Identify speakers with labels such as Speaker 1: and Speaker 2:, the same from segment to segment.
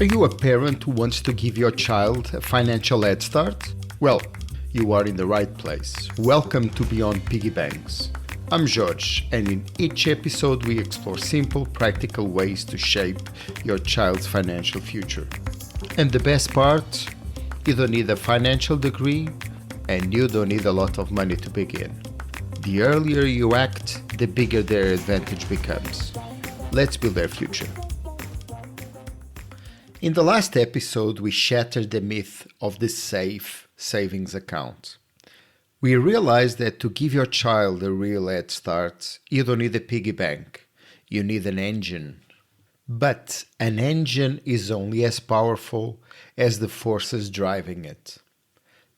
Speaker 1: Are you a parent who wants to give your child a financial head start? Well, you are in the right place. Welcome to Beyond PiggyBanks. I'm George, and in each episode we explore simple, practical ways to shape your child's financial future. And the best part, you don't need a financial degree and you don't need a lot of money to begin. The earlier you act, the bigger their advantage becomes. Let's build their future. In the last episode, we shattered the myth of the safe savings account. We realized that to give your child a real head start, you don't need a piggy bank, you need an engine. But an engine is only as powerful as the forces driving it.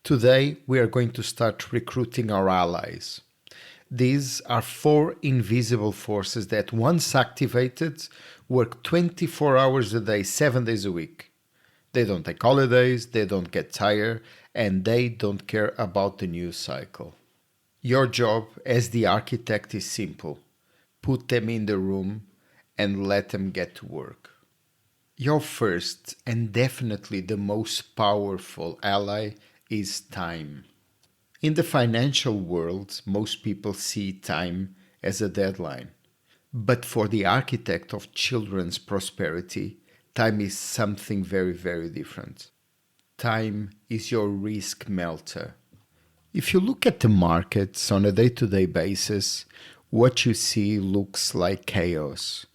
Speaker 1: Today, we are going to start recruiting our allies. These are 4 invisible forces that, once activated, work 24 hours a day, 7 days a week. They don't take holidays, they don't get tired, and they don't care about the news cycle. Your job as the architect is simple. Put them in the room and let them get to work. Your first and definitely the most powerful ally is time. In the financial world, most people see time as a deadline. But for the architect of children's prosperity, time is something very, very different. Time is your risk melter. If you look at the markets on a day-to-day basis, what you see looks like chaos.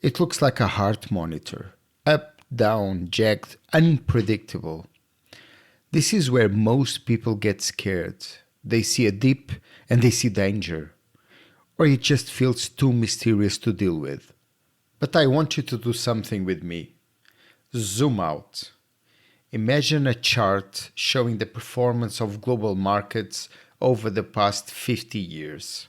Speaker 1: It looks like a heart monitor. Up, down, jagged, unpredictable. This is where most people get scared. They see a dip and they see danger. Or it just feels too mysterious to deal with. But I want you to do something with me. Zoom out. Imagine a chart showing the performance of global markets over the past 50 years.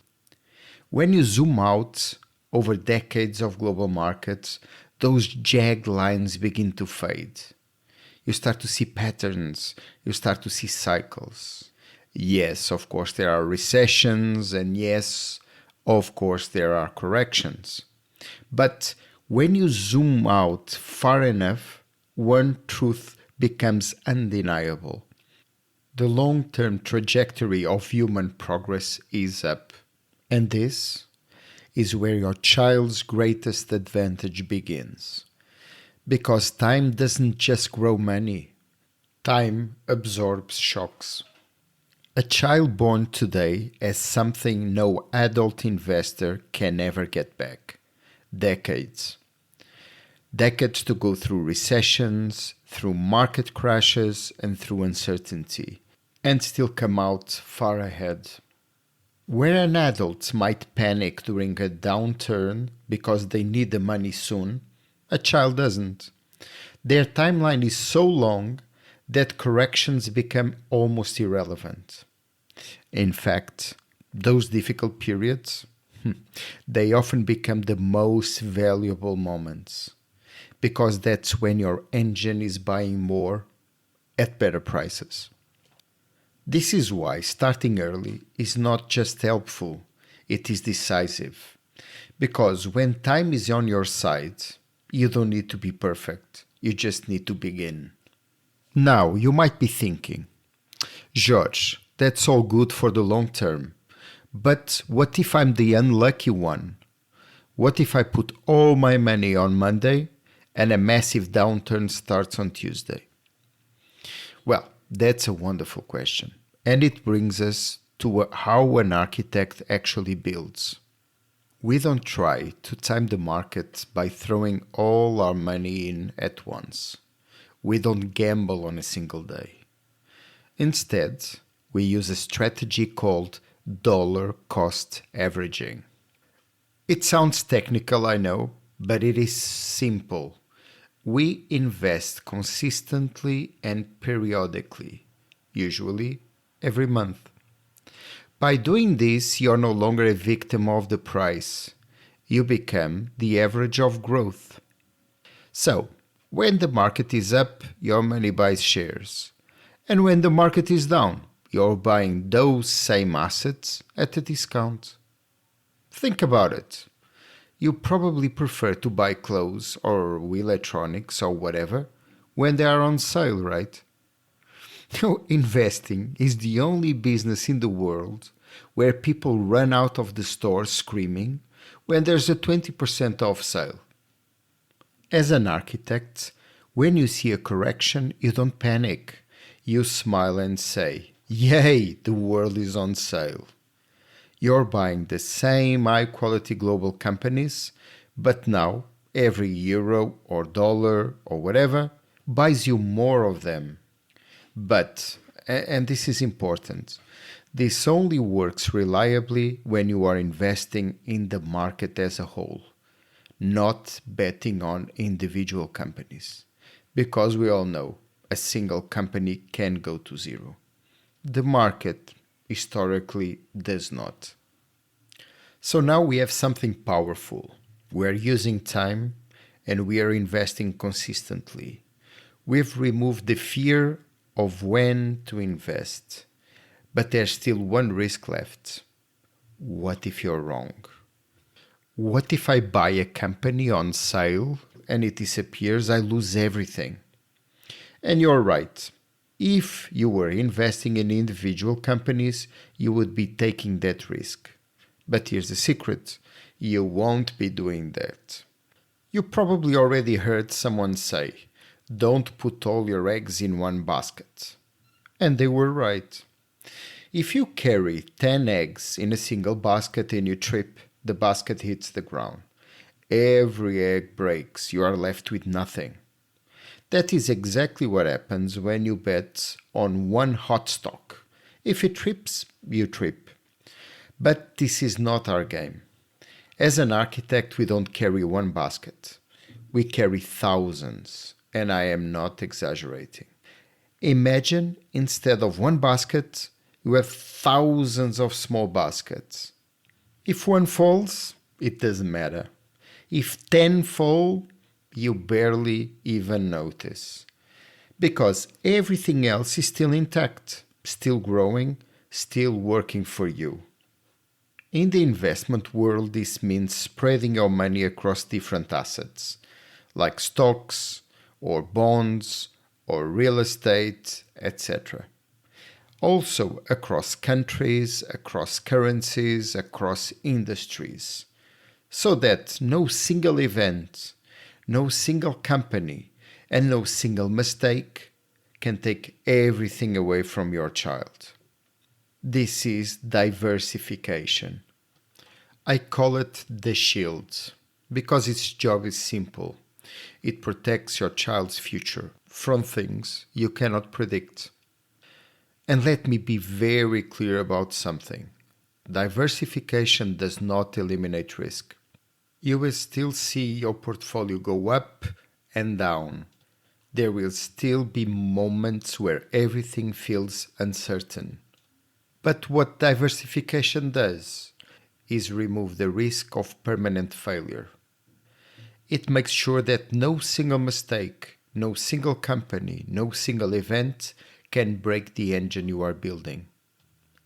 Speaker 1: When you zoom out over decades of global markets, those jagged lines begin to fade. You start to see patterns, you start to see cycles. Yes, of course, there are recessions, and yes, of course, there are corrections. But when you zoom out far enough, one truth becomes undeniable. The long-term trajectory of human progress is up. And this is where your child's greatest advantage begins. Because time doesn't just grow money. Time absorbs shocks. A child born today has something no adult investor can ever get back. Decades. Decades to go through recessions, through market crashes, and through uncertainty, and still come out far ahead. Where an adult might panic during a downturn because they need the money soon, a child doesn't. Their timeline is so long that corrections become almost irrelevant. In fact, those difficult periods, they often become the most valuable moments, because that's when your engine is buying more at better prices. This is why starting early is not just helpful, it is decisive. Because when time is on your side, you don't need to be perfect, you just need to begin. Now, you might be thinking, George, that's all good for the long term, but what if I'm the unlucky one? What if I put all my money on Monday and a massive downturn starts on Tuesday? Well, that's a wonderful question, and it brings us to how an architect actually builds. We don't try to time the market by throwing all our money in at once. We don't gamble on a single day. Instead, we use a strategy called dollar cost averaging. It sounds technical, I know, but it is simple. We invest consistently and periodically, usually every month. By doing this, you're no longer a victim of the price. You become the average of growth. So, when the market is up, your money buys shares. And when the market is down, you're buying those same assets at a discount. Think about it. You probably prefer to buy clothes or electronics or whatever when they are on sale, right? Investing is the only business in the world where people run out of the store screaming when there's a 20% off sale. As an architect, when you see a correction, you don't panic. You smile and say, "Yay, the world is on sale." You're buying the same high quality global companies, but now every euro or dollar or whatever buys you more of them. But, and this is important, this only works reliably when you are investing in the market as a whole, not betting on individual companies. Because we all know a single company can go to zero. The market historically does not. So now we have something powerful. We are using time and we are investing consistently. We've removed the fear of when to invest. But there's still one risk left. What if you're wrong? What if I buy a company on sale and it disappears? I lose everything. And you're right. If you were investing in individual companies, you would be taking that risk. But here's the secret. You won't be doing that. You probably already heard someone say, "Don't put all your eggs in one basket." And they were right. If you carry 10 eggs in a single basket and you trip, the basket hits the ground. Every egg breaks. You are left with nothing. That is exactly what happens when you bet on one hot stock. If it trips, you trip. But this is not our game. As an architect, we don't carry one basket. We carry thousands, and I am not exaggerating. Imagine instead of one basket, you have thousands of small baskets. If one falls, it doesn't matter. If 10 fall, you barely even notice. Because everything else is still intact, still growing, still working for you. In the investment world, this means spreading your money across different assets, like stocks, or bonds, or real estate, etc. Also across countries, across currencies, across industries, so that no single event, no single company, and no single mistake can take everything away from your child. This is diversification. I call it the shield because its job is simple. It protects your child's future from things you cannot predict. And let me be very clear about something. Diversification does not eliminate risk. You will still see your portfolio go up and down. There will still be moments where everything feels uncertain. But what diversification does is remove the risk of permanent failure. It makes sure that no single mistake, no single company, no single event can break the engine you are building.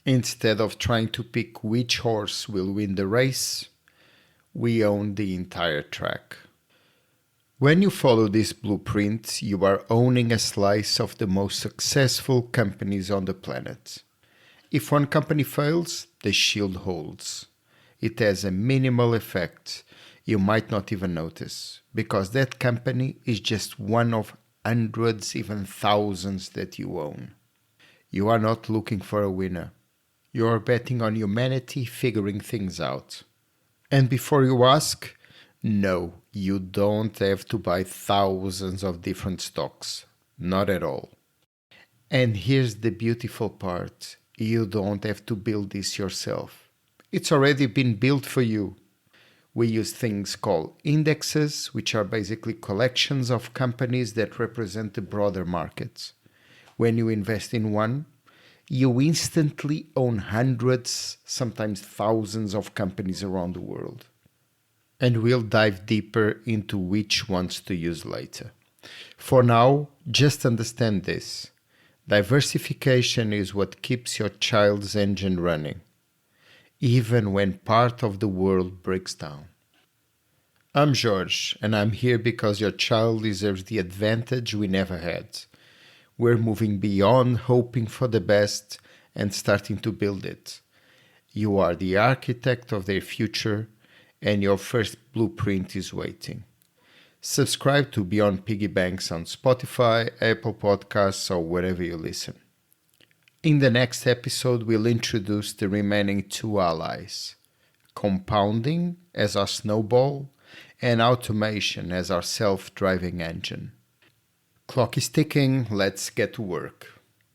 Speaker 1: Instead of trying to pick which horse will win the race, we own the entire track. When you follow this blueprint, you are owning a slice of the most successful companies on the planet. If one company fails, the shield holds. It has a minimal effect. You might not even notice, because that company is just one of hundreds, even thousands that you own. You are not looking for a winner. You are betting on humanity figuring things out. And before you ask, no, you don't have to buy thousands of different stocks. Not at all. And here's the beautiful part. You don't have to build this yourself. It's already been built for you. We use things called indexes, which are basically collections of companies that represent the broader markets. When you invest in one, you instantly own hundreds, sometimes thousands of companies around the world. And we'll dive deeper into which ones to use later. For now, just understand this. Diversification is what keeps your child's engine running, even when part of the world breaks down. I'm George, and I'm here because your child deserves the advantage we never had. We're moving beyond hoping for the best and starting to build it. You are the architect of their future, and your first blueprint is waiting. Subscribe to Beyond PiggyBanks on Spotify, Apple Podcasts, or wherever you listen. In the next episode, we'll introduce the remaining two allies: compounding as our snowball and automation as our self-driving engine. Clock is ticking, let's get to work.